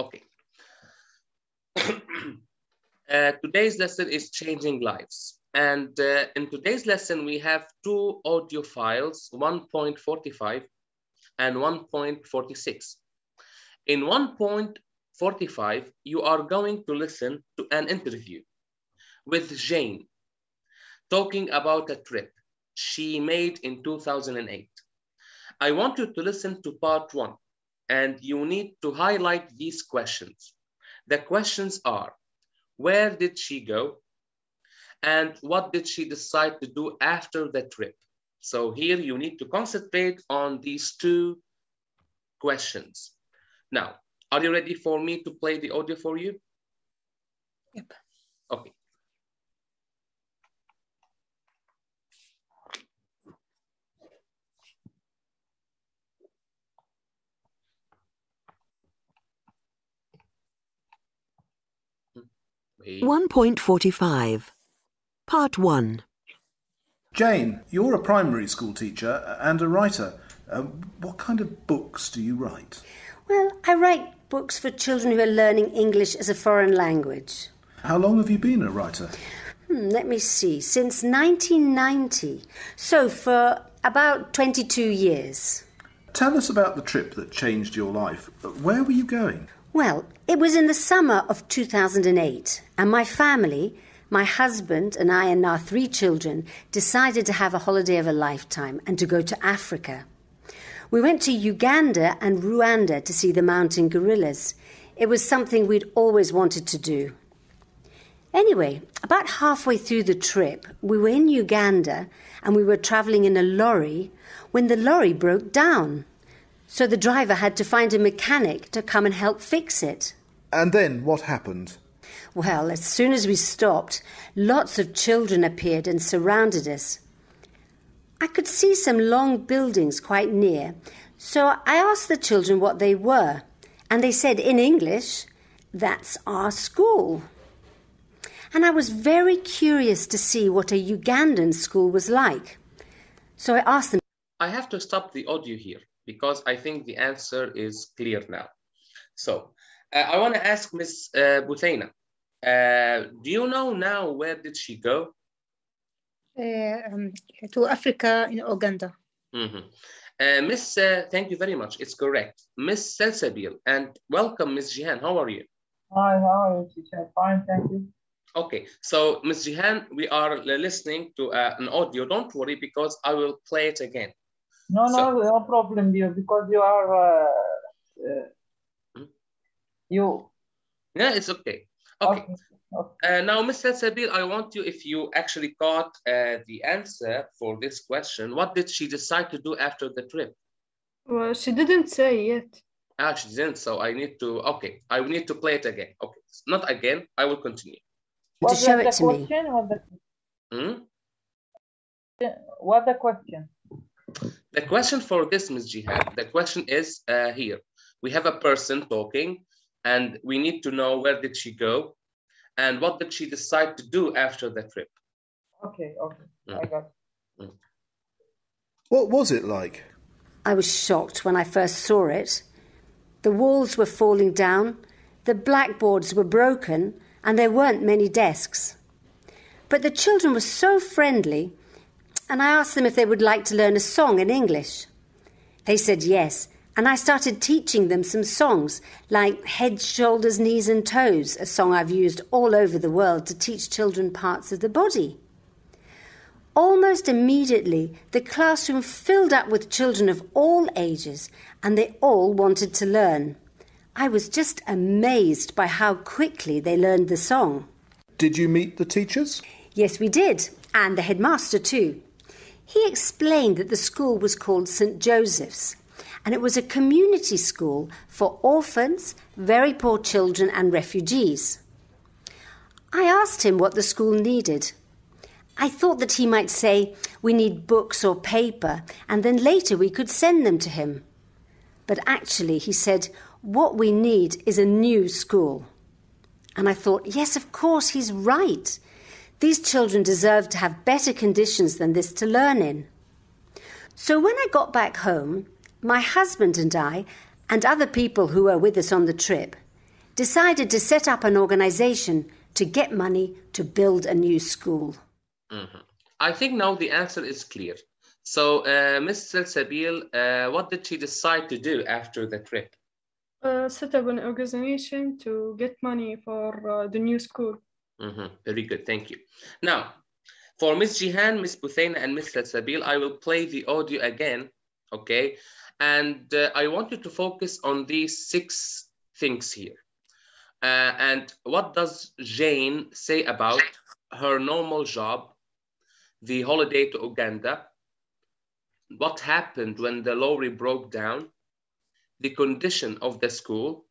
Okay. Today's lesson is Changing Lives. And in today's lesson, we have two audio files, 1.45 and 1.46. In 1.45, you are going to listen to an interview with Jane talking about a trip she made in 2008. I want you to listen to part 1, and you need to highlight these questions. The questions are, where did she go? And what did she decide to do after the trip? So here you need to concentrate on these two questions. Now, are you ready for me to play the audio for you? Yep. Okay. Wait. 1.45, Part 1. Jane, you're a primary school teacher and a writer. What kind of books do you write? Well, I write books for children who are learning English as a foreign language. How long have you been a writer? Let me see, since 1990. So for about 22 years. Tell us about the trip that changed your life. Where were you going? Well, it was in the summer of 2008, and my family, my husband and I and our 3 children, decided to have a holiday of a lifetime and to go to Africa. We went to Uganda and Rwanda to see the mountain gorillas. It was something we'd always wanted to do. Anyway, about halfway through the trip, we were in Uganda and we were travelling in a lorry when the lorry broke down. So the driver had to find a mechanic to come and help fix it. And then what happened? Well, as soon as we stopped, lots of children appeared and surrounded us. I could see some long buildings quite near, so I asked the children what they were, and they said in English, "That's our school." And I was very curious to see what a Ugandan school was like. So I asked them. I have to stop the audio here because I think the answer is clear now. So I want to ask Miss Buthaina, do you know now where did she go? To Africa in Uganda. Miss, thank you very much. It's correct. Miss Salsabil, and welcome, Miss Jihan. How are you? Hi, how are you, teacher? Fine, thank you. Okay, so Miss Jihan, we are listening to an audio. Don't worry, because I will play it again. No problem, dear, because you are you. Yeah, it's okay. Okay. Now, Mr. Sabil, I want you, if you actually caught the answer for this question, what did she decide to do after the trip? Well, she didn't say yet. Ah, she didn't, so I need to, okay, I need to play it again. Okay, not again, I will continue. To show it to me. What's the question? The question for this, Ms. Jihad, the question is here. We have a person talking, and we need to know where did she go, and what did she decide to do after the trip? Okay, I got it. What was it like? I was shocked when I first saw it. The walls were falling down, the blackboards were broken, and there weren't many desks. But the children were so friendly, and I asked them if they would like to learn a song in English. They said yes, and I started teaching them some songs like Head, Shoulders, Knees and Toes, a song I've used all over the world to teach children parts of the body. Almost immediately, the classroom filled up with children of all ages, and they all wanted to learn. I was just amazed by how quickly they learned the song. Did you meet the teachers? Yes, we did, and the headmaster too. He explained that the school was called St. Joseph's, and it was a community school for orphans, very poor children and refugees. I asked him what the school needed. I thought that he might say, we need books or paper, and then later we could send them to him. But actually, he said, what we need is a new school. And I thought, yes, of course, he's right. These children deserve to have better conditions than this to learn in. So when I got back home, my husband and I, and other people who were with us on the trip, decided to set up an organization to get money to build a new school. I think now the answer is clear. So, Ms. Salsabil, what did she decide to do after the trip? Set up an organization to get money for the new school. Very good, thank you. Now, for Ms. Jihan, Ms. Buthaina, and Ms. Salsabil, I will play the audio again, okay? And I want you to focus on these 6 things here. And what does Jane say about her normal job, the holiday to Uganda, what happened when the lorry broke down, the condition of the school,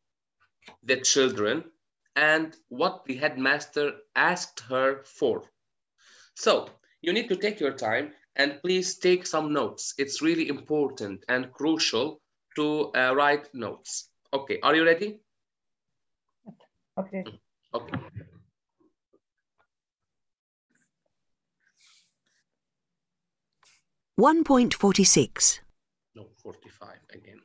the children, and what the headmaster asked her for. So you need to take your time and please take some notes. It's really important and crucial to write notes. Okay, are you ready? Okay. Okay. $1.46. No, 45 again.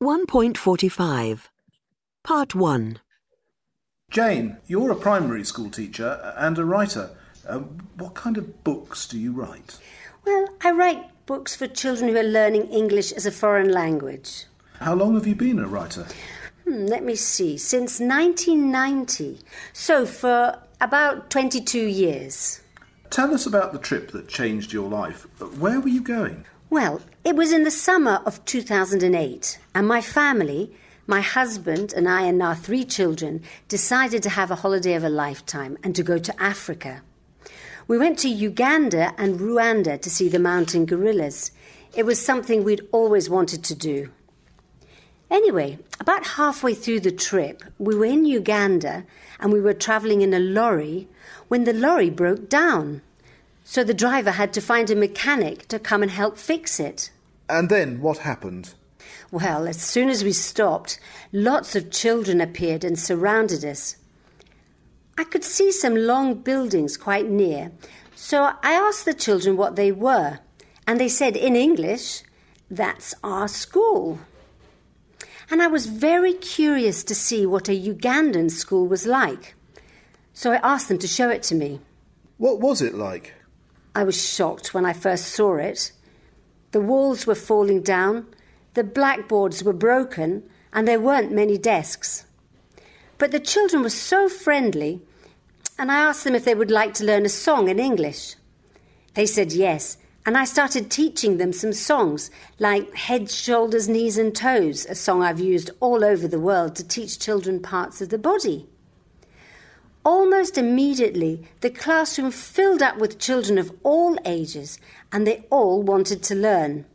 1.45. Part 1. Jane, you're a primary school teacher and a writer. What kind of books do you write? Well, I write books for children who are learning English as a foreign language. How long have you been a writer? Let me see, since 1990. So for about 22 years. Tell us about the trip that changed your life. Where were you going? Well, it was in the summer of 2008, and my family, my husband and I and our 3 children, decided to have a holiday of a lifetime and to go to Africa. We went to Uganda and Rwanda to see the mountain gorillas. It was something we'd always wanted to do. Anyway, about halfway through the trip, we were in Uganda and we were travelling in a lorry when the lorry broke down. So the driver had to find a mechanic to come and help fix it. And then what happened? Well, as soon as we stopped, lots of children appeared and surrounded us. I could see some long buildings quite near, so I asked the children what they were, and they said in English, "That's our school." And I was very curious to see what a Ugandan school was like, so I asked them to show it to me. What was it like? I was shocked when I first saw it. The walls were falling down, the blackboards were broken, and there weren't many desks. But the children were so friendly, and I asked them if they would like to learn a song in English. They said yes, and I started teaching them some songs, like Head, Shoulders, Knees and Toes, a song I've used all over the world to teach children parts of the body. Almost immediately, the classroom filled up with children of all ages, and they all wanted to learn.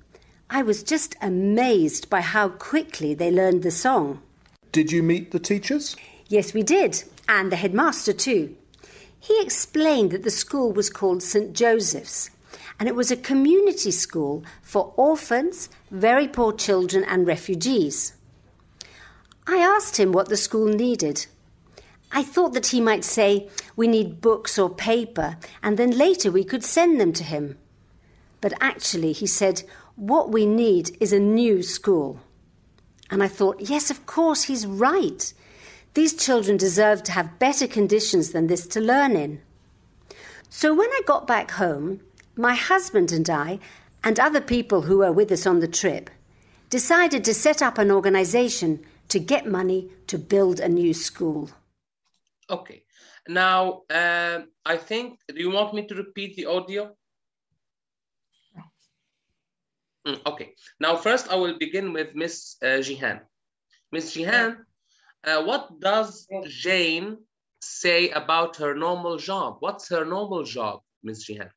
I was just amazed by how quickly they learned the song. Did you meet the teachers? Yes, we did, and the headmaster too. He explained that the school was called St. Joseph's, and it was a community school for orphans, very poor children and refugees. I asked him what the school needed. I thought that he might say, "We need books or paper," and then later we could send them to him. But actually, he said, "What we need is a new school." And I thought, yes, of course, he's right. These children deserve to have better conditions than this to learn in. So when I got back home, my husband and I, and other people who were with us on the trip, decided to set up an organization to get money to build a new school. Okay, now I think, do you want me to repeat the audio? Okay, now first I will begin with Miss Jihan. Miss Jihan, what does Jane say about her normal job? What's her normal job, Miss Jihan?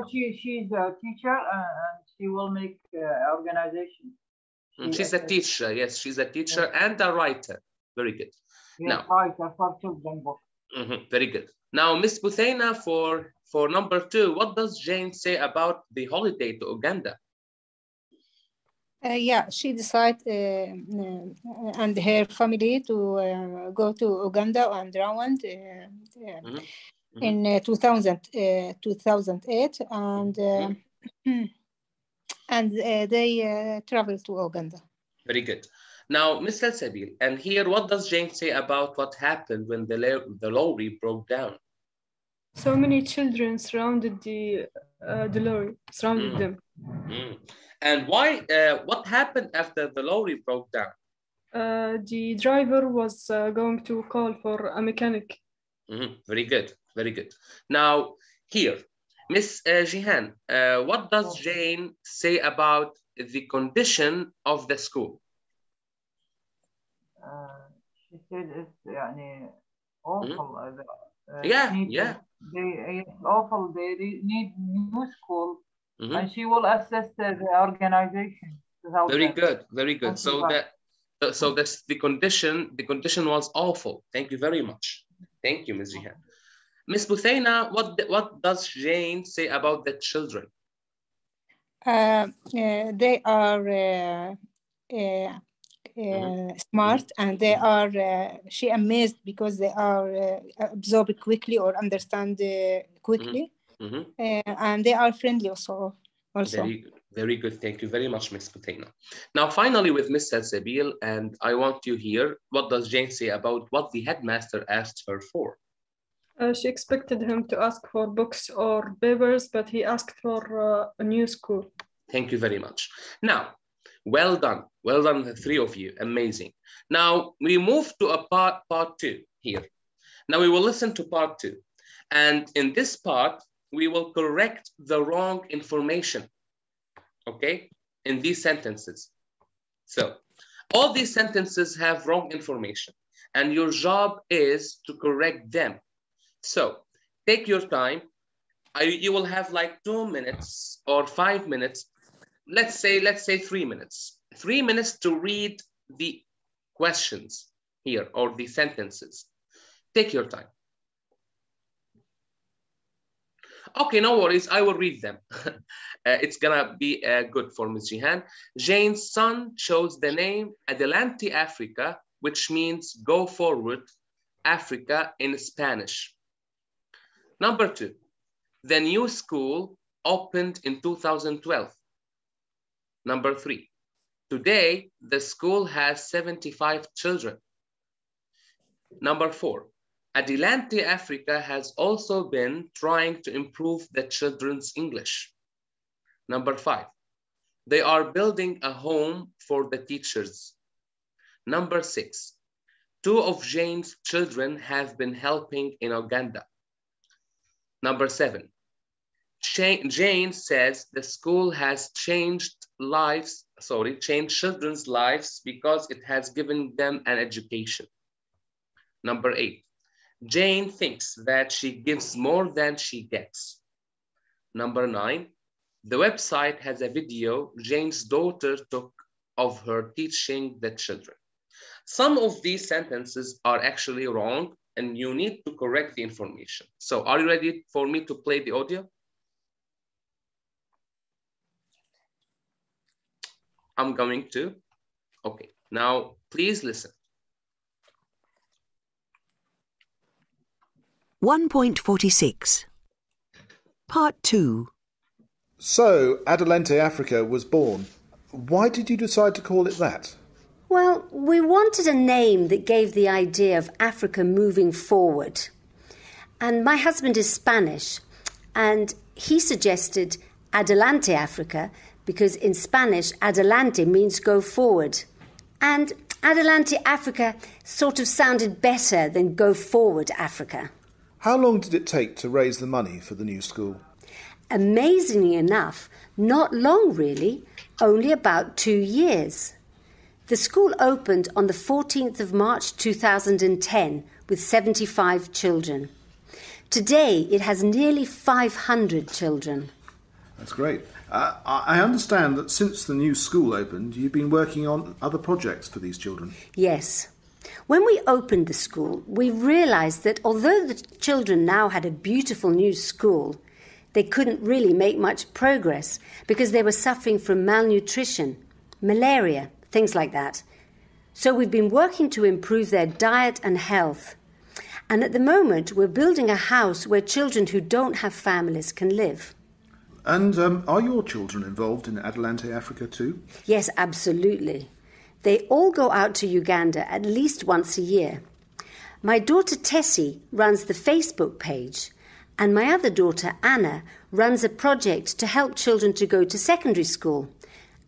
She's a teacher and she will make organization. She's a teacher, yes, she's a teacher and a writer. Very good. Yes, now, writer for children book. Very good. Now, Miss Buthaina, for number 2, what does Jane say about the holiday to Uganda? Yeah, she decided and her family to go to Uganda and Rwanda in 2008, and and they traveled to Uganda. Very good. Now, Ms. Salsabil, and here, what does Jane say about what happened when the lorry broke down? So many children surrounded the lorry, surrounded them. And why? What happened after the lorry broke down? The driver was going to call for a mechanic. Very good, very good. Now, here, Miss Jihan, what does Jane say about the condition of the school? She said it's awful. It's awful. They need new school, and she will assess the organization. Very good, very good. So that's the condition. The condition was awful. Thank you very much. Thank you, Ms. Jihan. Ms. Buthaina, what does Jane say about the children? They are smart, and they are she amazed because they are absorbed quickly or understand quickly, and they are friendly also. Very good. Thank you very much, Ms. Buthaina. Now, finally, with Ms. Salsabil, and I want to hear what does Jane say about what the headmaster asked her for. She expected him to ask for books or papers, but he asked for a new school. Thank you very much. Now, well done, the three of you, amazing. Now, we move to a part two here. Now, we will listen to part two. And in this part, we will correct the wrong information, okay, in these sentences. So, all these sentences have wrong information, and your job is to correct them. So, take your time. You will have like 2 minutes or 5 minutes. Let's say 3 minutes. 3 minutes to read the questions here or the sentences. Take your time. Okay, no worries. I will read them. It's gonna be good for Ms. Jihan. Jane's son chose the name Adelante Africa, which means go forward Africa in Spanish. Number 2, the new school opened in 2012. Number 3, today the school has 75 children. Number 4, Adelante Africa has also been trying to improve the children's English. Number 5, they are building a home for the teachers. Number 6, 2 of Jane's children have been helping in Uganda. Number 7, Jane says the school has changed children's lives because it has given them an education. Number 8, Jane thinks that she gives more than she gets. Number 9, the website has a video Jane's daughter took of her teaching the children. Some of these sentences are actually wrong, and you need to correct the information. So are you ready for me to play the audio? I'm going to. Okay, now please listen. 1.46. Part 2. So, Adelante Africa was born. Why did you decide to call it that? Well, we wanted a name that gave the idea of Africa moving forward. And my husband is Spanish, and he suggested Adelante Africa because in Spanish, adelante means go forward. And Adelante Africa sort of sounded better than go forward Africa. How long did it take to raise the money for the new school? Amazingly enough, not long really, only about 2 years. The school opened on the 14th of March 2010 with 75 children. Today, it has nearly 500 children. That's great. I understand that since the new school opened, you've been working on other projects for these children. Yes. When we opened the school, we realised that although the children now had a beautiful new school, they couldn't really make much progress because they were suffering from malnutrition, malaria, things like that. So we've been working to improve their diet and health. And at the moment, we're building a house where children who don't have families can live. And are your children involved in Adelante Africa too? Yes, absolutely. They all go out to Uganda at least once a year. My daughter Tessie runs the Facebook page, and my other daughter Anna runs a project to help children to go to secondary school.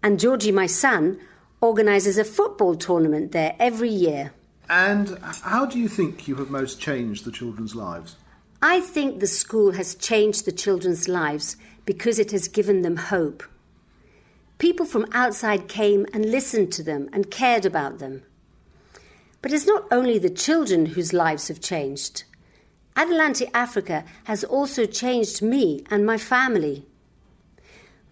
And Georgie, my son, organises a football tournament there every year. And how do you think you have most changed the children's lives? I think the school has changed the children's lives because it has given them hope. People from outside came and listened to them and cared about them. But it's not only the children whose lives have changed. Adelante Africa has also changed me and my family.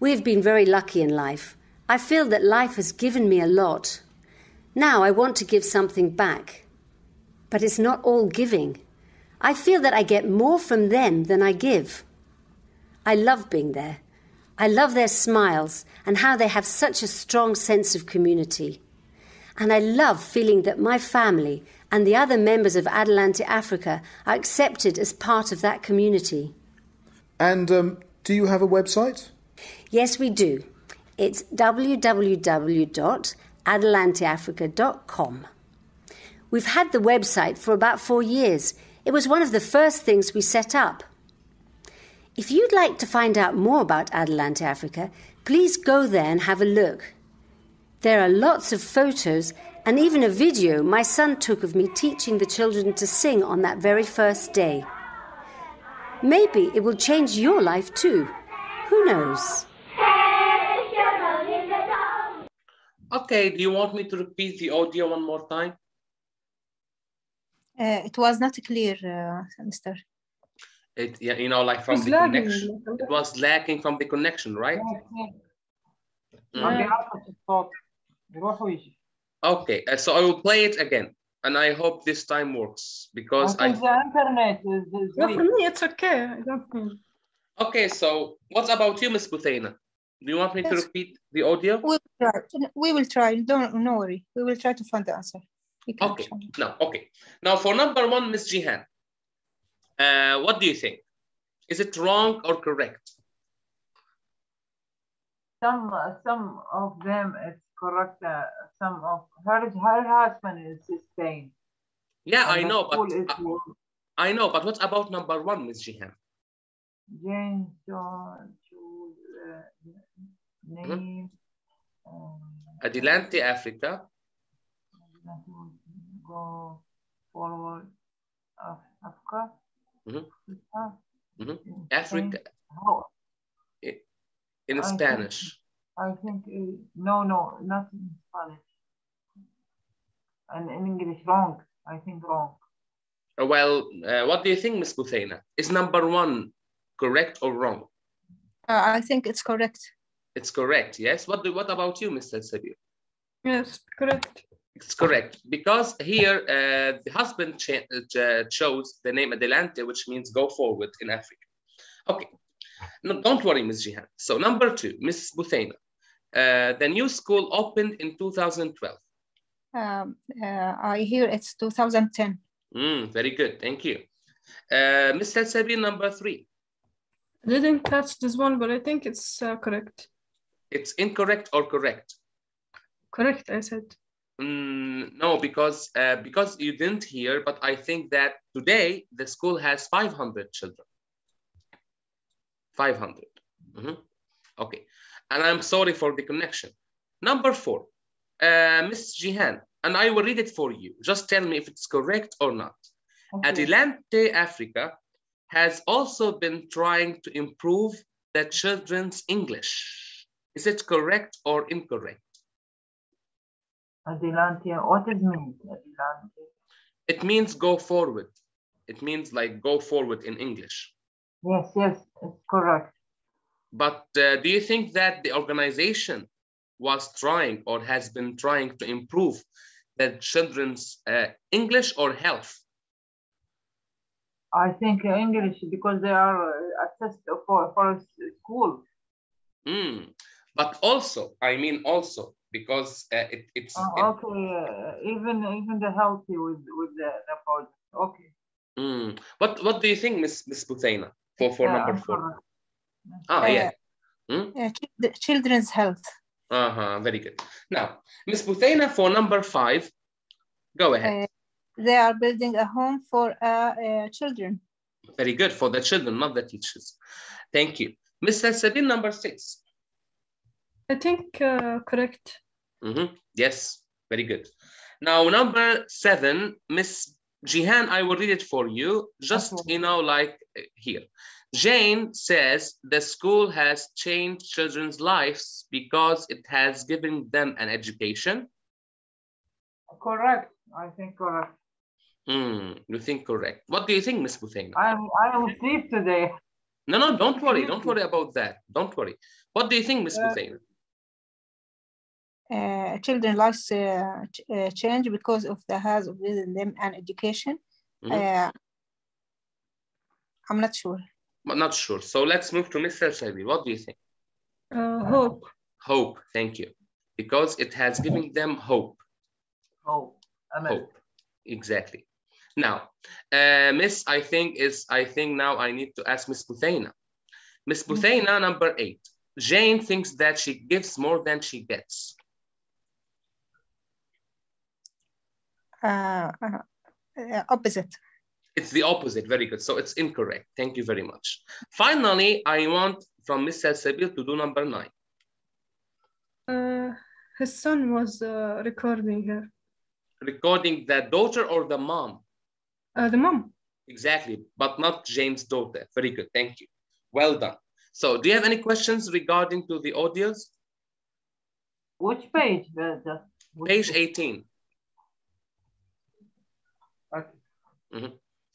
We have been very lucky in life. I feel that life has given me a lot. Now I want to give something back. But it's not all giving. I feel that I get more from them than I give. I love being there. I love their smiles and how they have such a strong sense of community. And I love feeling that my family and the other members of Adelante Africa are accepted as part of that community. And do you have a website? Yes, we do. It's www.adelanteafrica.com. We've had the website for about 4 years. It was one of the first things we set up. If you'd like to find out more about Adelante Africa, please go there and have a look. There are lots of photos and even a video my son took of me teaching the children to sing on that very first day. Maybe it will change your life too. Who knows? Okay, do you want me to repeat the audio one more time? It was not clear, Mr. It, yeah, you know, like from the connection. It was lacking from the connection, right? Okay, so I will play it again, and I hope this time works because I think the internet is No, for me it's okay. I don't think. Okay, so what about you, Miss Buthaina? Do you want me to repeat the audio? We will try. No worry. We will try to find the answer. Okay. Okay. Now for number one, Miss Jihan. What do you think? Is it wrong or correct? Some of them it's correct. Some of her husband is Spain. Yeah, I know, but what about number one, Miss Jihan? Jane, John, name. Adelante Africa. Go forward. Africa. Africa. In Spanish. I think no, not in Spanish. And in English, wrong. I think wrong. Well, what do you think, Miss Buthaina? Is number one correct or wrong? I think it's correct. It's correct, yes. What about you, Mr. Sabir? Yes, correct. It's correct because here the husband chose the name Adelante, which means go forward in Africa. Okay, no, don't worry, Ms. Jihan. So number two, Ms. Buthaina, the new school opened in 2012. I hear it's 2010. Very good, thank you. Mr. Sabir, number three. I didn't catch this one, but I think it's correct. It's incorrect or correct? Correct, I said. No, because you didn't hear, but I think that today the school has 500 children. 500. Okay, and I'm sorry for the connection. Number four, Miss Jihan, and I will read it for you. Just tell me if it's correct or not. Okay. Adelante Africa has also been trying to improve the children's English. Is it correct or incorrect? Adelante, what does it mean? Adelante. It means go forward. It means like go forward in English. Yes, it's correct. But do you think that the organization was trying or has been trying to improve the children's English or health? I think English, because they are assessed for school. But also, I mean also, because it's... okay, even the healthy with the project, okay. What do you think, Miss Buthaina, for number four? Yeah. Children's health. Very good. Now, Ms. Buthaina, for number 5, go ahead. They are building a home for children. Very good, for the children, not the teachers. Thank you. Ms. Salsabil, number 6. I think correct. Yes, very good. Now, number 7, Ms. Jihan, I will read it for you. Just, like here. Jane says the school has changed children's lives because it has given them an education. Correct. I think correct. You think correct. What do you think, Ms. Buthaina? I am asleep today. No, don't worry. Don't worry about that. Don't worry. What do you think, Ms. Buthaina? Children's lives change because of the has given them an education. I'm not sure. But not sure. So let's move to Mr. Shaibi. What do you think? Hope. Hope. Thank you. Because it has given them hope. Hope. Hope. Exactly. Now, Miss, I think now I need to ask Miss Buthaina. Miss Buthaina, number 8. Jane thinks that she gives more than she gets. Opposite. It's the opposite. Very good. So it's incorrect. Thank you very much. Finally, I want from Miss Salsabil to do number 9. His son was recording her. Recording the daughter or the mom? The mom. Exactly, but not Jane's daughter. Very good. Thank you. Well done. So do you have any questions regarding to the audios? Which page? Page 18. Okay.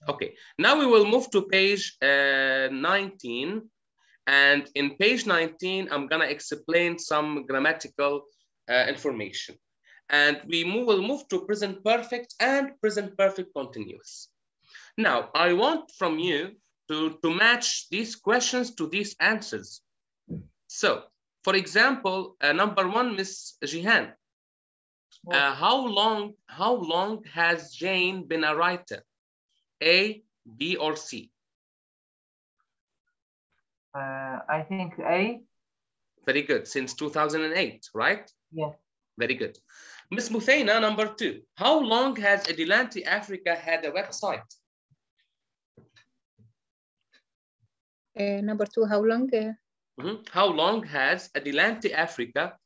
Okay, now we will move to page 19. And in page 19, I'm gonna explain some grammatical information. And we will move to present perfect and present perfect continuous. Now, I want from you to match these questions to these answers. So, for example, number 1, Miss Jihan. How long has Jane been a writer? A, B, or C? I think A. Very good. Since 2008, right? Yes. Very good. Miss Buthaina, number 2. How long has Adelante Africa had a website? Number 2, how long? How long has Adelante Africa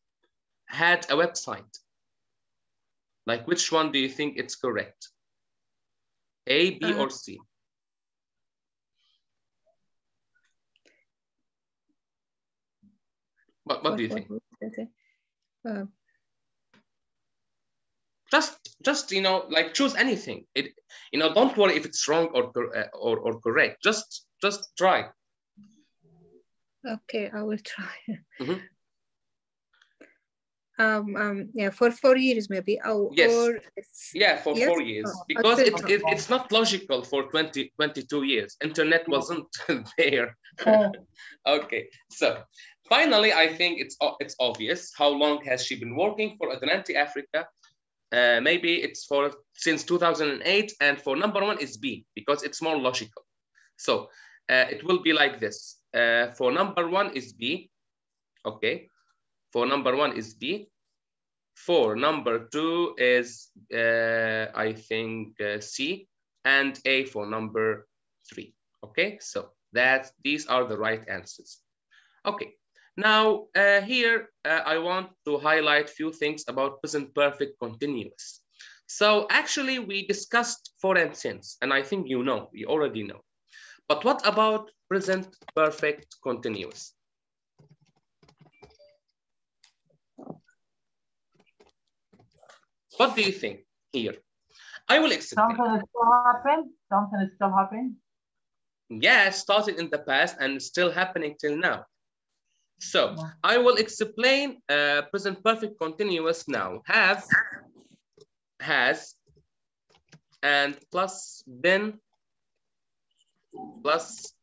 had a website? Like, which one do you think it's correct? A, B, or C? What do you think? Just like choose anything. Don't worry if it's wrong or correct. Just try. Okay, I will try. Yeah, for 4 years maybe. Yes. Or yeah, for 4 years. Because it's not logical for 22 years. Internet wasn't there. Okay, so finally, I think it's obvious. How long has she been working for Adelante Africa? Maybe it's since 2008, and for number 1 is B because it's more logical. So it will be like this. For number 1 is B. Okay. For number 1 is B. For number 2 is I think C, and A for number 3. Okay, so these are the right answers. Okay, now here I want to highlight a few things about present perfect continuous. So actually we discussed for and since, and I think you already know. But what about present perfect continuous? What do you think here? I will explain. Something still happened? Something is still happening? Yeah, started in the past and still happening till now. So I will explain present perfect continuous now. Have, has, and plus been, plus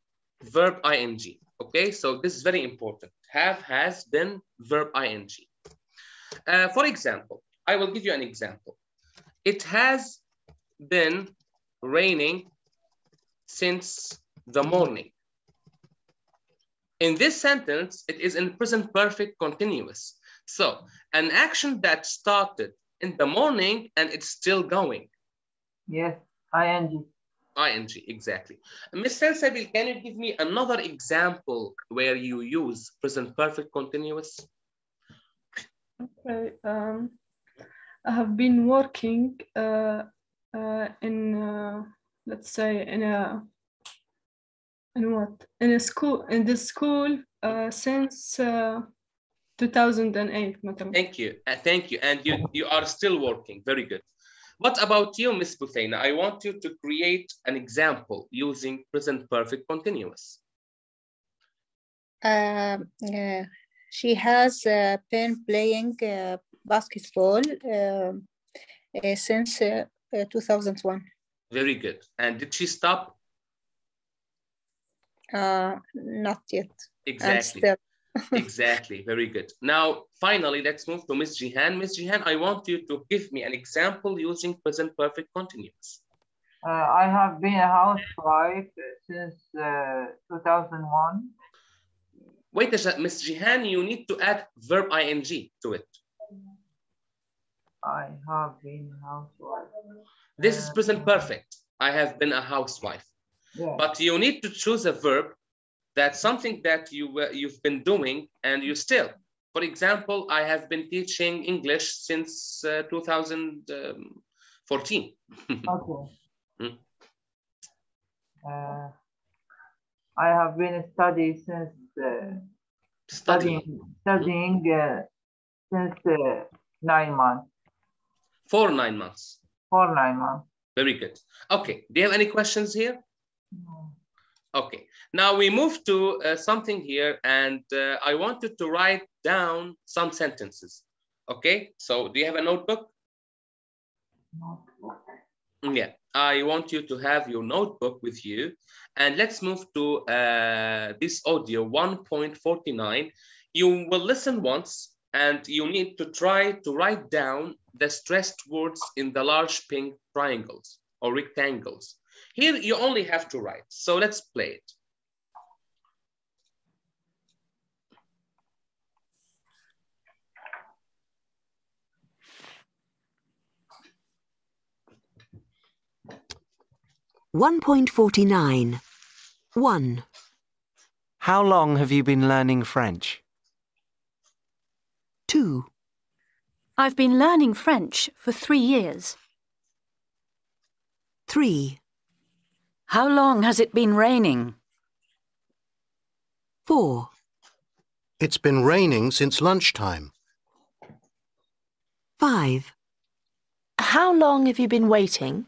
verb ing. Okay, so this is very important. Have, has, been, verb ing. For example, I will give you an example. It has been raining since the morning. In this sentence, it is in present perfect continuous. So an action that started in the morning and it's still going. Yes, ing. ing, exactly. Ms. Salsabil, can you give me another example where you use present perfect continuous? Okay. I have been working in let's say in the school since 2008. Thank you. Thank you. And you are still working. Very good. What about you, Ms. Buthaina? I want you to create an example using present perfect continuous. She has been playing basketball since 2001. Very good. And did she stop? Not yet. Exactly. Exactly. Very good. Now, finally, let's move to Ms. Jihan. Ms. Jihan, I want you to give me an example using present perfect continuous. I have been a housewife since 2001. Wait a second, Ms. Jihan, you need to add verb ing to it. I have been a housewife. This is present perfect. I have been a housewife. Yeah. But you need to choose a verb that's something that you've been doing and you still. For example, I have been teaching English since 2014. Okay. I have been studying since studying since 9 months. For 9 months. For 9 months. Very good. Okay. Do you have any questions here? No. Okay. Now we move to something here, and I want you to write down some sentences. Okay. So do you have a notebook? Notebook. Yeah. I want you to have your notebook with you, and let's move to this audio 1.49. You will listen once, and you need to try to write down the stressed words in the large pink triangles or rectangles. Here, you only have to write. So let's play it. (1.49) 1. How long have you been learning French? 2. I've been learning French for 3 years. 3. How long has it been raining? 4. It's been raining since lunchtime. 5. How long have you been waiting?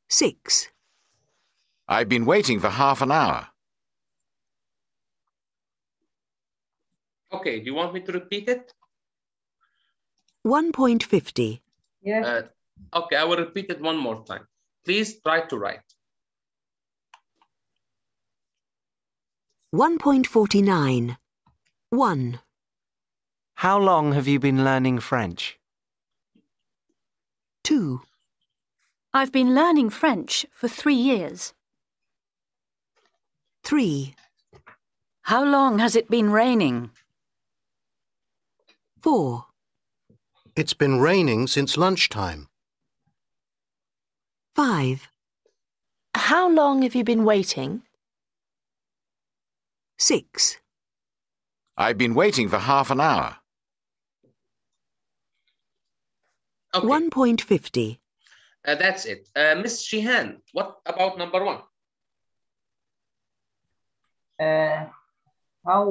6. I've been waiting for half an hour. Okay, do you want me to repeat it? 1.50. Yes. Okay, I will repeat it one more time. Please try to write. 1.49. 1. How long have you been learning French? 2. I've been learning French for 3 years. 3. How long has it been raining? 4. It's been raining since lunchtime. 5. How long have you been waiting? 6. I've been waiting for half an hour. Okay. 1.50. That's it. Miss Shihan, what about number 1? How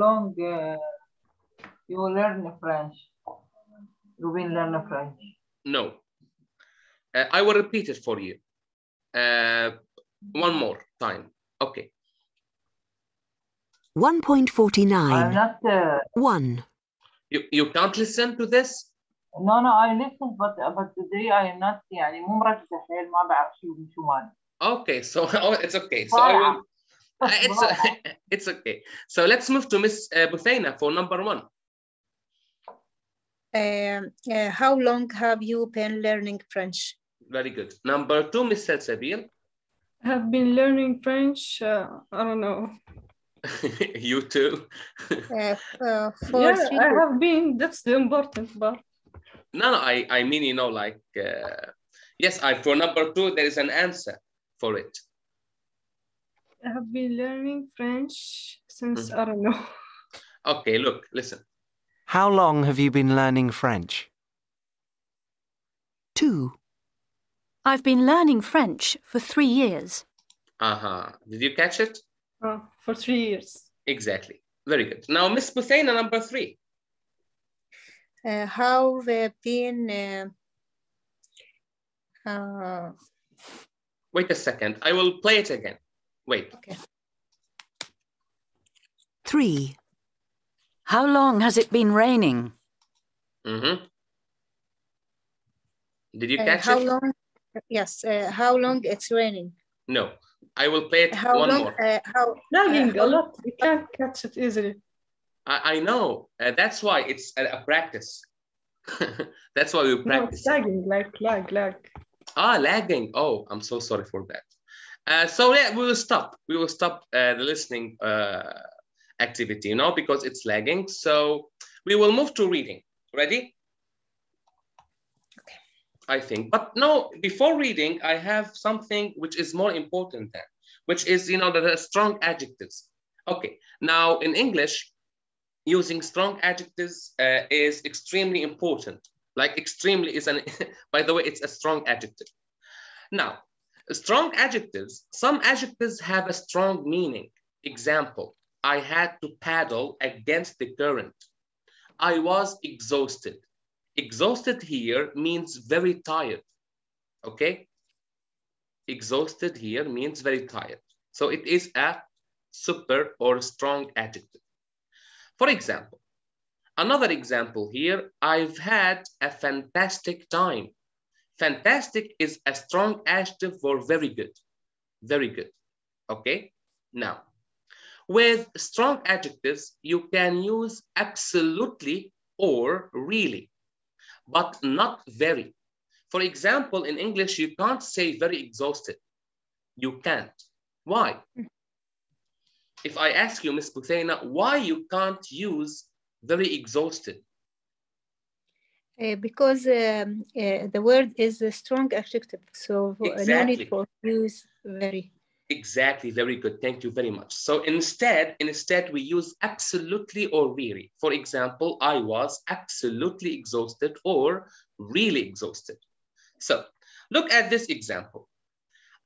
long you learn French? You've been learning French? No. I will repeat it for you. One more time. Okay. 1.49. I'm not. 1. You can't listen to this? No, I listen, but today I am not. يعني مو مركز حيل ما بعرف شو مالي. Okay, so it's okay. So I will. It's okay. So let's move to Miss Buthaina for number 1. How long have you been learning French? Very good. Number 2, Miss Salsabil. I have been learning French. I don't know. You too? For Yeah, 3 I years. have been. That's the important part. No, I mean, you know, like, yes, for number 2, there is an answer for it. I have been learning French since, I don't know. Okay, look, listen. How long have you been learning French? 2. I've been learning French for 3 years. Did you catch it? For 3 years. Exactly. Very good. Now, Miss Buthayna, number 3. How been... Wait a second. I will play it again. Wait. Okay. 3. How long has it been raining? Did you catch how it? long? Yes. How long it's raining? No. I will play it one more. Lagging a lot. We can't catch it easily. I know. That's why it's a practice. That's why we practice. No, it's lagging, like lag. Lagging. Oh, I'm so sorry for that. So yeah, we will stop. We will stop the listening activity, you know, because it's lagging. So we will move to reading. Ready? Okay. I think. But no, before reading, I have something which is more important than, which is, you know, the strong adjectives. Okay. Now in English, using strong adjectives is extremely important. Like extremely is an, by the way, it's a strong adjective. Now, strong adjectives, some adjectives have a strong meaning. Example, I had to paddle against the current. I was exhausted. Exhausted here means very tired, okay? Exhausted here means very tired. So it is a super or strong adjective. For example, another example here, I've had a fantastic time. Fantastic is a strong adjective for very good, okay? Now, with strong adjectives, you can use absolutely or really, but not very. For example, in English, you can't say very exhausted. You can't. Why? If I ask you, Ms. Buthayna, why you can't use very exhausted? Because the word is a strong adjective, so exactly. No need for use very. Exactly, very good. Thank you very much. So instead we use absolutely or really. For example, I was absolutely exhausted or really exhausted. So look at this example.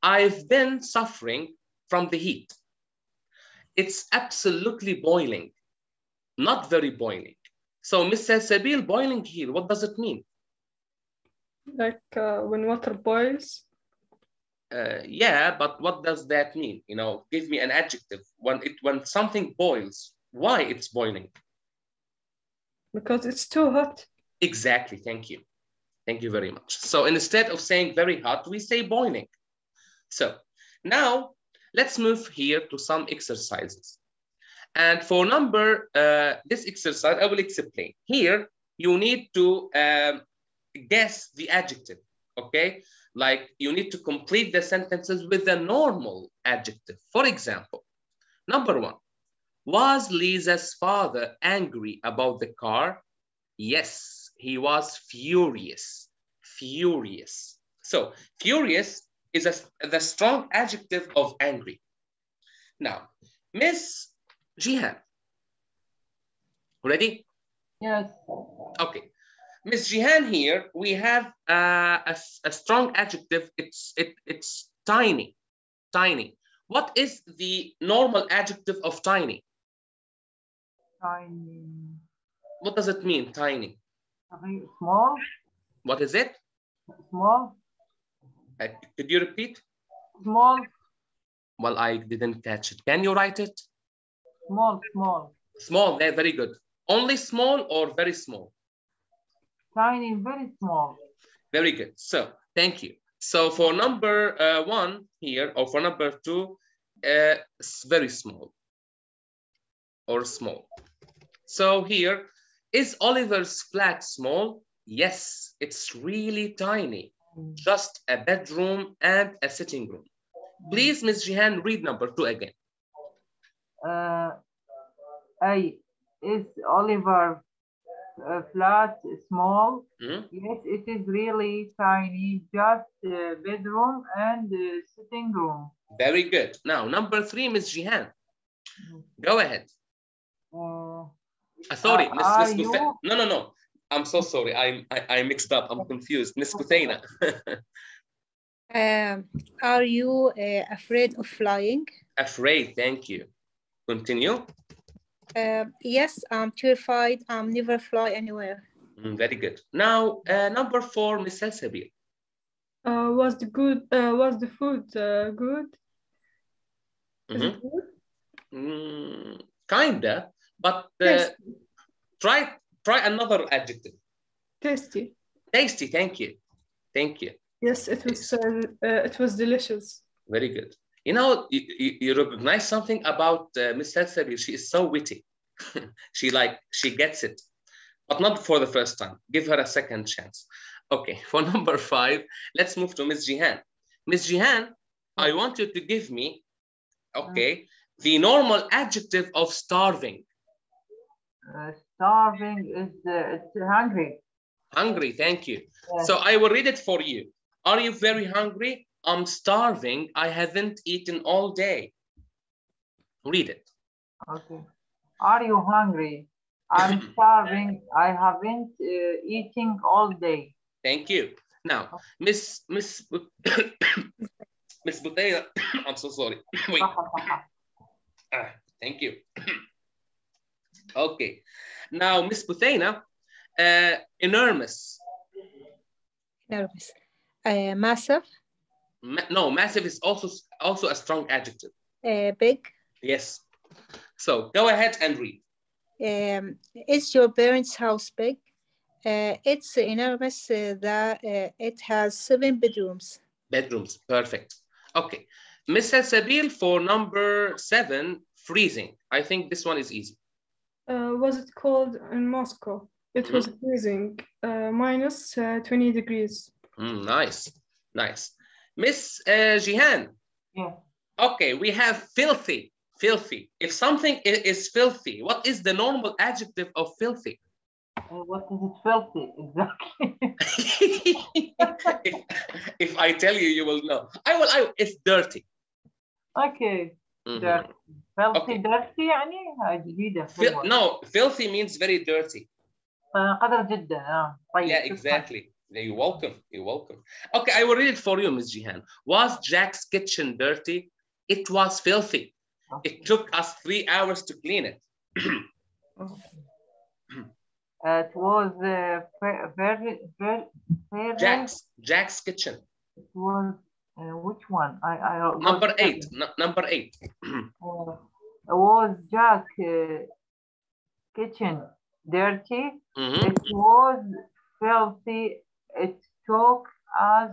I've been suffering from the heat. It's absolutely boiling, not very boiling. So Mr. Sabil, boiling here, what does it mean? Like when water boils? Yeah, but what does that mean? You know, give me an adjective. When something boils, why it's boiling? Because it's too hot. Exactly, thank you. Thank you very much. So instead of saying very hot, we say boiling. So now let's move here to some exercises. And for this exercise, I will explain. Here, you need to guess the adjective, okay? Like you need to complete the sentences with a normal adjective. For example, number 1, was Lisa's father angry about the car? Yes, he was furious, furious. So furious is the strong adjective of angry. Now, Miss Jihan, ready? Yes. Okay. Miss Jihan here, we have a strong adjective. It's tiny, tiny. What is the normal adjective of tiny? Tiny. What does it mean, tiny? Small. What is it? Small. Could you repeat? Small. Well, I didn't catch it. Can you write it? Small, small. Small, very good. Only small or very small? Tiny, very small. Very good. So, thank you. So, for number 1 here, or for number 2, it's very small or small. So, here, is Oliver's flat small? Yes, it's really tiny. Just a bedroom and a sitting room. Please, Ms. Jihan, read number 2 again. Is Oliver flat, small? Yes, it is really tiny, just bedroom and sitting room. Very good. Now, number 3, Ms. Jihan. Go ahead. Sorry, Miss Buthaina. No. I'm so sorry. I mixed up. I'm confused. Miss Buthaina. Are you afraid of flying? Afraid, thank you. Continue. Yes, I'm terrified. I'm never fly anywhere. Very good. Now, number 4, Miss Salsabil. Was the food good? Is it good? Kinda, but try another adjective. Tasty. Tasty, thank you. Thank you. Yes, it was delicious. Very good. You know, you recognize something about Miss Salsabil. She is so witty. she gets it, but not for the first time. Give her a second chance. Okay, for number 5, let's move to Miss Jihan. Miss Jihan, I want you to give me, the normal adjective of starving. Starving is it's hungry. Hungry, thank you. Yes. So I will read it for you. Are you very hungry? I'm starving. I haven't eaten all day. Read it. Okay. Are you hungry? I'm starving. I haven't eaten all day. Thank you. Now, Miss Buthaina, I'm so sorry. Wait. Thank you. Okay. Now, Miss Buthaina, enormous. Enormous. Massive. No, massive is also a strong adjective. Big. Yes. So go ahead and read. Is your parents' house big? It's enormous. It has 7 bedrooms. Bedrooms, perfect. Okay. Miss Salsabil, for number 7, freezing. I think this one is easy. Was it cold in Moscow? It was freezing, minus 20 degrees. Nice. Miss Jihan. Yeah. Okay, we have filthy. Filthy. If something is filthy, what is the normal adjective of filthy? What is it filthy? Exactly. if I tell you, you will know. It's dirty. Okay. Dirty. Filthy, dirty يعني جديدة. No, filthy means very dirty. قدر جدا. Yeah, exactly. You're welcome. Okay, I will read it for you, Ms. Jihan. Was Jack's kitchen dirty? It was filthy. It took us 3 hours to clean it. It was very Jack's kitchen. It was which one? Number 8. Number 8. Was Jack's kitchen dirty? It was filthy. It took us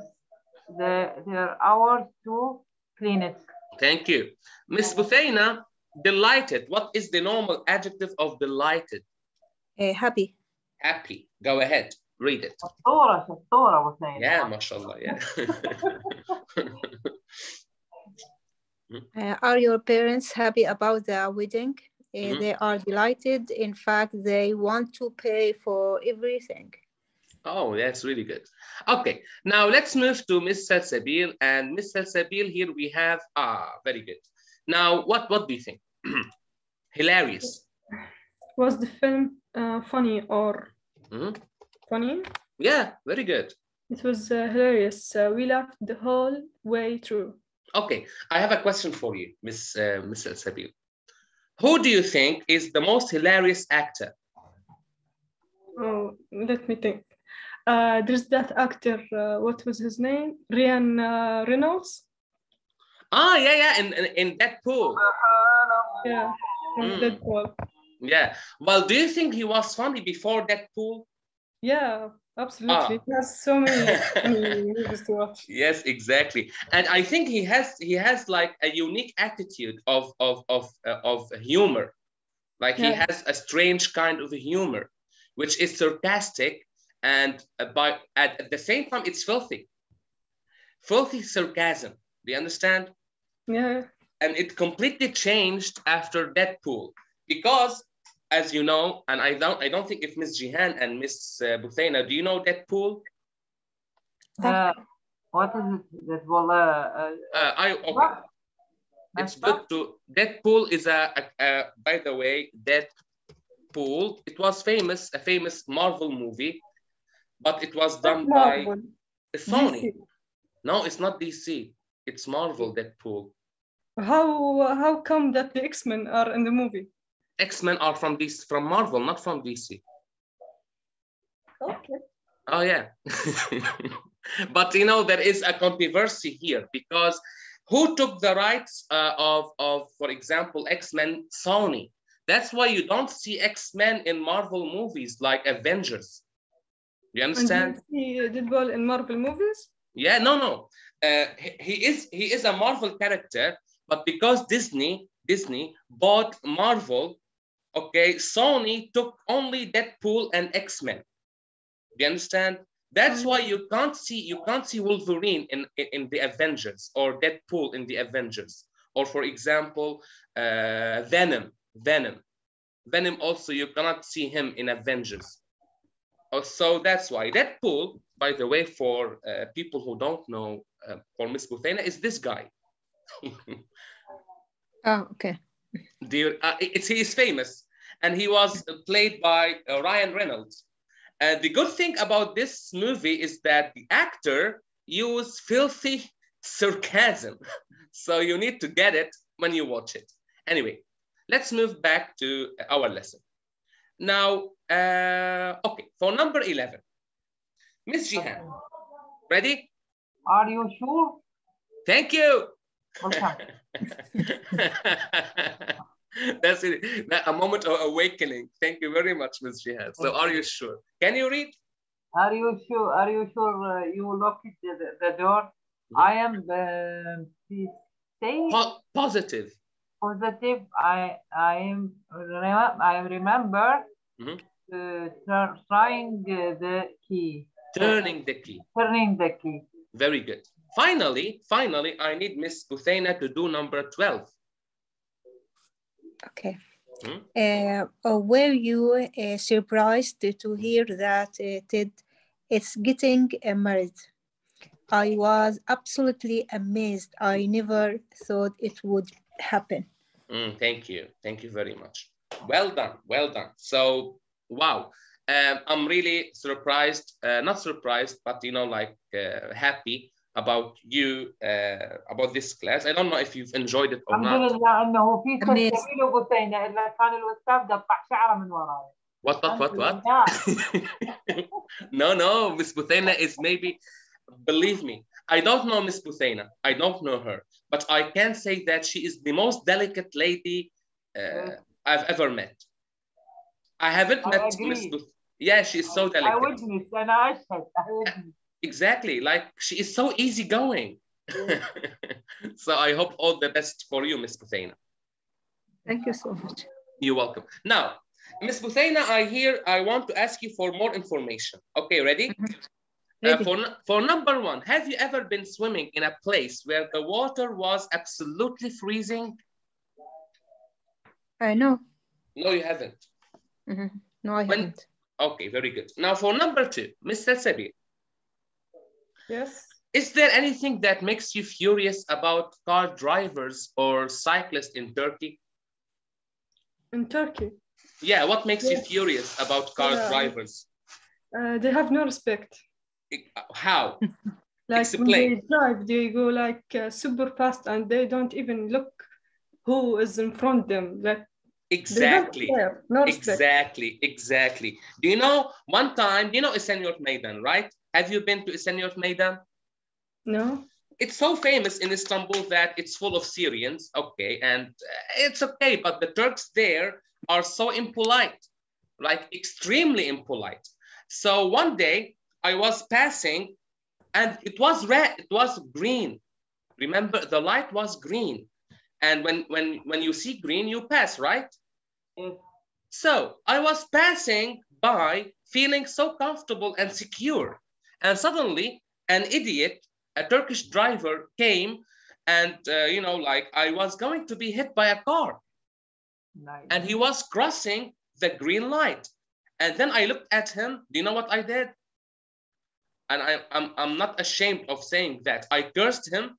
their hours to clean it. Thank you. Miss Buthaina, delighted. What is the normal adjective of delighted? Happy. Happy. Go ahead. Read it. شطورة Yeah, mashallah. Yeah. Are your parents happy about the wedding? They are delighted. In fact, they want to pay for everything. Oh, that's really good. Okay, now let's move to Miss Salsabil. And Miss Salsabil, here we have, very good. Now, what do you think? Hilarious. Was the film funny or funny? Yeah, very good. It was hilarious. We laughed the whole way through. Okay, I have a question for you, Miss Salsabil. Who do you think is the most hilarious actor? Oh, let me think. There's that actor, what was his name? Ryan Reynolds? Yeah, in Deadpool. Yeah, from Deadpool. Yeah, well, do you think he was funny before Deadpool? Yeah, absolutely. He has so many movies to watch. Yes, exactly. And I think he has like a unique attitude of humor. Like he has a strange kind of humor, which is sarcastic, and at the same time it's filthy. Filthy sarcasm. Do you understand? Yeah. And it completely changed after Deadpool, because, as you know, and I don't think if Miss Jihan and Miss Buthaina, do you know Deadpool? What is it? Deadpool? Okay. It's good to. Deadpool is by the way, Deadpool. It was a famous Marvel movie, but it was done by Sony. DC. No, it's not DC. It's Marvel Deadpool. How come that the X-Men are in the movie? X-Men are from Marvel, not from DC. Okay. Oh yeah. But you know, there is a controversy here, because who took the rights of, for example, X-Men? Sony. That's why you don't see X-Men in Marvel movies like Avengers. You understand? And you see Deadpool in Marvel movies? Yeah, no. He is a Marvel character, but because Disney bought Marvel, okay, Sony took only Deadpool and X-Men. Do you understand? That's why you can't see Wolverine in the Avengers, or Deadpool in the Avengers, or for example, Venom also, you cannot see him in Avengers. So that's why Deadpool, by the way, for people who don't know, for Miss Buthaina, is this guy. Oh, okay. He is famous, and he was played by Ryan Reynolds. The good thing about this movie is that the actor used filthy sarcasm. So you need to get it when you watch it. Anyway, let's move back to our lesson. Now, okay, for number 11, Miss Jihan, ready? Are you sure? Thank you. Okay. That's it. A moment of awakening. Thank you very much, Ms. Jihan. So, are you sure? Can you read? Are you sure? Are you sure you locked the door? I am positive. Positive. I remember trying the key. Turning the key. Turning the key. Very good. Finally, I need Miss Buthaina to do number 12. Okay. Were you surprised to hear that Ted is getting married? I was absolutely amazed. I never thought it would happen. Thank you. Thank you very much. Well done. Well done. So, wow. I'm really surprised, not surprised, but, you know, like happy about you, about this class. I don't know if you've enjoyed it or not. What? No, Miss Buthaina is maybe, believe me, I don't know Miss Buthaina. I don't know her, but I can say that she is the most delicate lady I've ever met. I haven't met Miss Buthaina. Yeah, she's so delicate. I witnessed. Exactly, like she is so easygoing. So I hope all the best for you, Miss Buthaina. Thank you so much. You're welcome. Now, Miss Buthaina, I want to ask you for more information. Okay, ready? Ready. For number 1, have you ever been swimming in a place where the water was absolutely freezing? No. No, you haven't. No, I haven't. Okay, very good. Now for number 2, Miss Salsabi. Yes. Is there anything that makes you furious about car drivers or cyclists in Turkey? In Turkey? Yeah, what makes you furious about car drivers? They have no respect. How? Like explain. When they drive, they go like super fast and they don't even look who is in front of them. Like, exactly. No Exactly. Do you know one time, you know Esenyurt Meydan, right? Have you been to Esenyurt Meydan? No. It's so famous in Istanbul that it's full of Syrians, okay, and it's okay, but the Turks there are so impolite, like extremely impolite. So one day I was passing and it was red, it was green. Remember, the light was green. And when you see green, you pass, right? So I was passing by feeling so comfortable and secure. And suddenly an idiot, a Turkish driver, came And, you know, like I was going to be hit by a car. Nice. And he was crossing the green light. And then I looked at him. Do you know what I did? And I'm not ashamed of saying that. I cursed him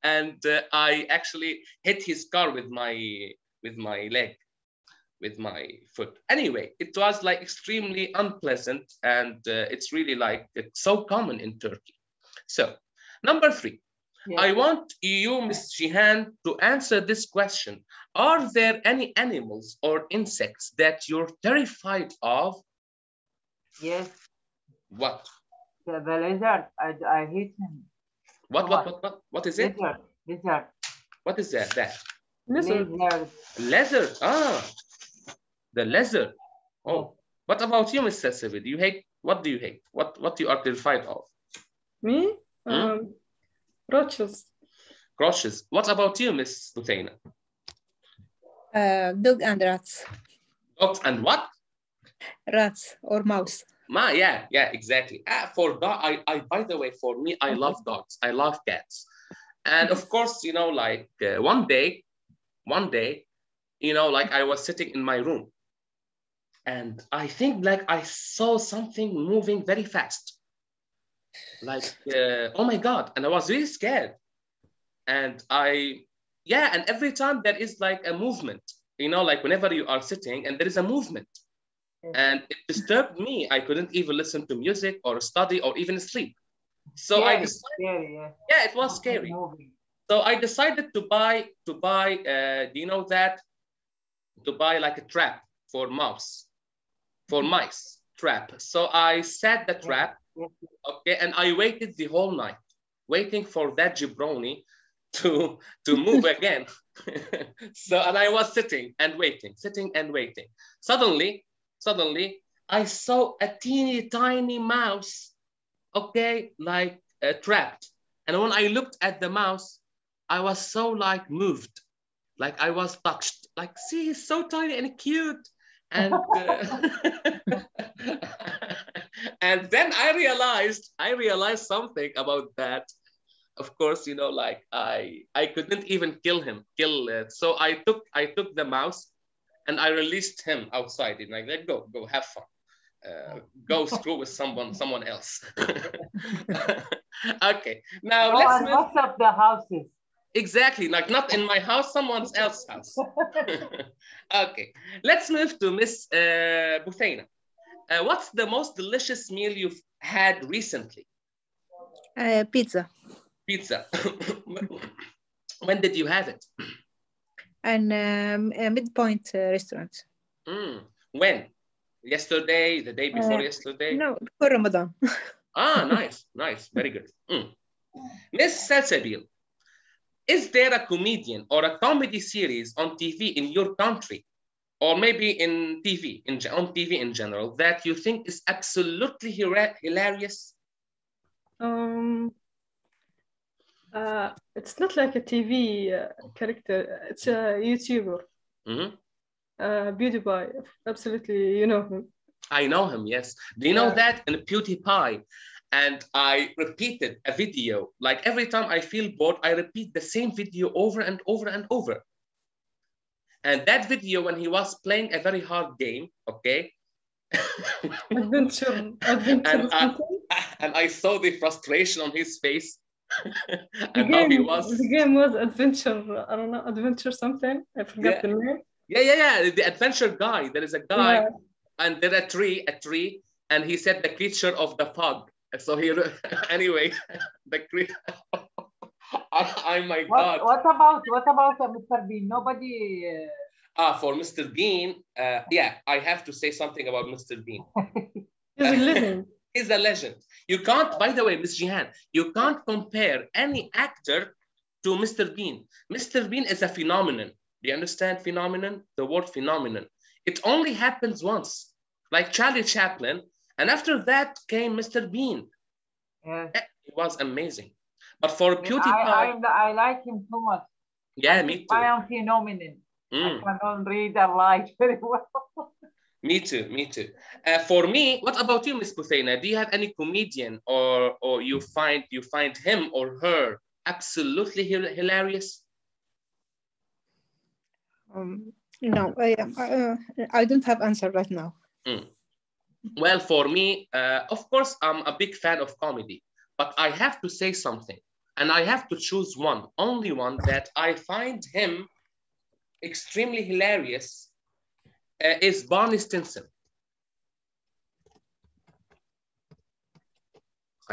and I actually hit his car with my leg, with my foot. Anyway, it was like extremely unpleasant, and it's really like it's so common in Turkey. So number 3, Yes. I want you, Ms. Jihan, to answer this question. Are there any animals or insects that you're terrified of? Yes. What? The lizard. I hate him. What is it? Lizard. What is that? Lizard. Lizard. Ah, the lizard. Oh, what about you, Mr. Sivi? Do you hate? What do you hate? What you are terrified of? Me? Roaches. Roaches. What about you, Miss Buthaina? Dog and rats. Dogs and what? Rats or mouse. Yeah, exactly. For dog, by the way, for me, I love dogs. I love cats. And of course, you know, like one day, you know, like I was sitting in my room and I think like I saw something moving very fast. Like, oh my God. And I was really scared. And and every time there is like a movement, you know, like whenever you are sitting and there is a movement, and it disturbed me. I couldn't even listen to music or study or even sleep. So scary, I decided, scary, yeah, it was scary. So I decided to buy, do you know that? To buy like a trap for mice trap. So I set the trap, okay, and I waited the whole night, waiting for that jabroni to move again. And I was sitting and waiting. Suddenly, I saw a teeny tiny mouse, okay, like trapped. And when I looked at the mouse, I was so like moved, like I was touched. Like, see, he's so tiny and cute. And and then I realized something about that. Of course, you know, like I couldn't even kill it. So I took the mouse and I released him outside. And I like, go have fun. Go screw with someone else. Okay, now let's move. What's up the houses? Exactly, like not in my house, someone else's house. Okay, let's move to Miss Buthaina. What's the most delicious meal you've had recently? Pizza. Pizza. When did you have it? And a Midpoint restaurant. When? Yesterday, the day before yesterday? No, before Ramadan. Nice, very good. Miss Salsabil, is there a comedian or a comedy series on TV in your country, or maybe on TV in general, that you think is absolutely hilarious? It's not like a TV character. It's a YouTuber. PewDiePie. Absolutely, you know him. I know him, yes. Do you know that in PewDiePie? And I repeated a video. Like every time I feel bored, I repeat the same video over and over and over. And that video, when he was playing a very hard game, okay? Adventure. And I saw the frustration on his face. The game was adventure. I don't know, adventure something. I forgot the name. Yeah. The adventure guy. There is a guy, and there's a tree, and he said the creature of the fog. So he, anyway, the creature. Oh my God. What about Mr. Bean? Nobody. For Mr. Bean, I have to say something about Mr. Bean. He's a legend. He's a legend. You can't, by the way, Ms. Jihan, you can't compare any actor to Mr. Bean. Mr. Bean is a phenomenon. Do you understand phenomenon? The word phenomenon. It only happens once, like Charlie Chaplin. And after that came Mr. Bean. Yeah. It was amazing. But for PewDiePie... I like him too much. Yeah, me too. I am phenomenon. I cannot read and write very well. Me too. For me, what about you, Miss Buthaina? Do you have any comedian or you find him or her absolutely hilarious? No, I don't have answer right now. Well, for me, of course, I'm a big fan of comedy, but I have to say something, and I have to choose one, only one that I find him extremely hilarious is Barney Stinson.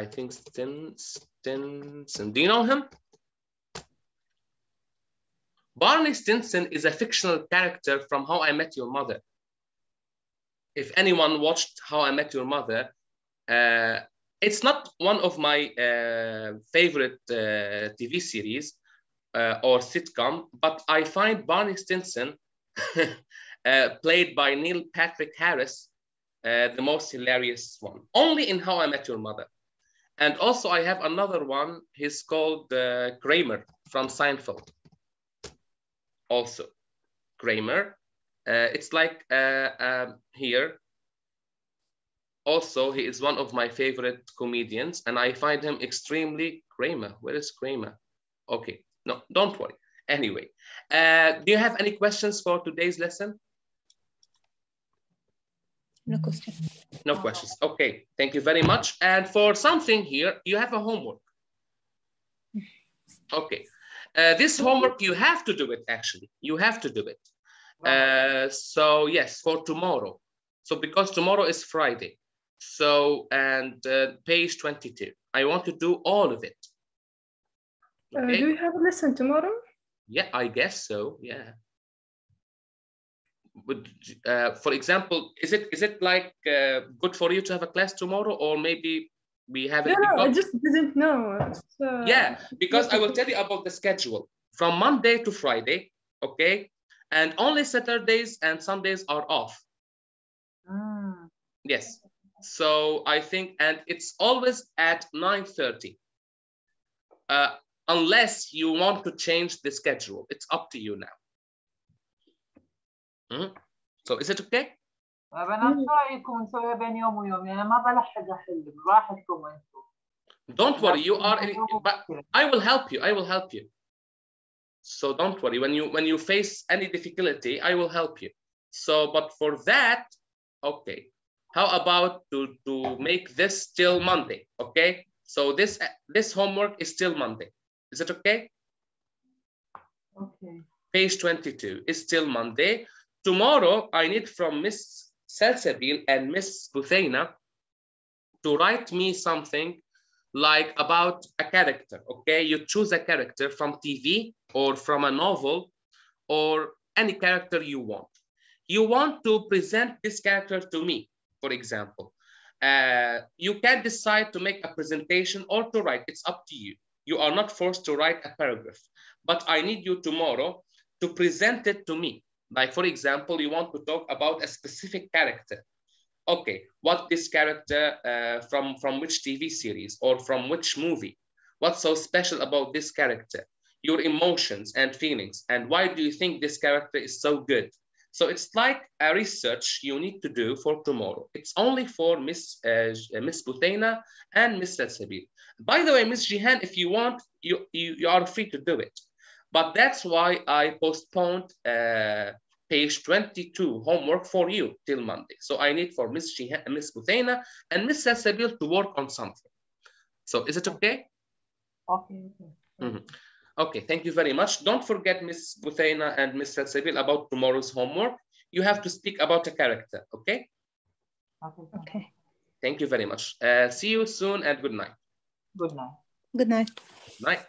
I think Stinson. Do you know him? Barney Stinson is a fictional character from How I Met Your Mother. If anyone watched How I Met Your Mother, it's not one of my favorite TV series or sitcom, but I find Barney Stinson, played by Neil Patrick Harris, the most hilarious one, only in How I Met Your Mother. And also I have another one, he's called Kramer from Seinfeld. Also, Kramer. It's like here. Also, he is one of my favorite comedians, and I find him extremely Kramer. Where is Kramer? Okay, no, don't worry. Anyway, do you have any questions for today's lesson? No questions. No questions. Okay, thank you very much. And for something here, you have a homework. Okay, this homework, you have to do it, actually. You have to do it. So yes, for tomorrow. So because tomorrow is Friday. So, and page 22. I want to do all of it. Okay? Do you have a lesson tomorrow? Yeah, I guess so, yeah. Would, for example, is it like good for you to have a class tomorrow, or maybe we have it? No, I just didn't know. Yeah, because I will tell you about the schedule from Monday to Friday, okay? And only Saturdays and Sundays are off. Yes, so I think, and it's always at 9:30. Unless you want to change the schedule, it's up to you now. So is it okay? Don't worry, you are. But I will help you. I will help you. So don't worry. When you face any difficulty, I will help you. So, but for that, okay. How about to make this till Monday? Okay. So this homework is till Monday. Is it okay? Okay. Page 22 is still Monday. Tomorrow, I need from Miss Salsabil and Miss Buthaina to write me something like about a character, okay? You choose a character from TV or from a novel or any character you want. You want to present this character to me, for example. You can decide to make a presentation or to write, it's up to you. You are not forced to write a paragraph, but I need you tomorrow to present it to me. Like, for example, you want to talk about a specific character. Okay, what this character from which TV series or from which movie? What's so special about this character? Your emotions and feelings, and why do you think this character is so good? So it's like a research you need to do for tomorrow. It's only for Miss Buthaina and Miss Salsabil. By the way, Miss Jihan, if you want, you are free to do it. But that's why I postponed page 22 homework for you till Monday. So I need for Miss Buthaina and Miss Salsabil to work on something. So is it okay? Okay. Okay, thank you very much. Don't forget Miss Buthaina and Miss Salsabil about tomorrow's homework. You have to speak about a character, okay? Okay. Thank you very much. See you soon and good night. Good night. Good night. Night.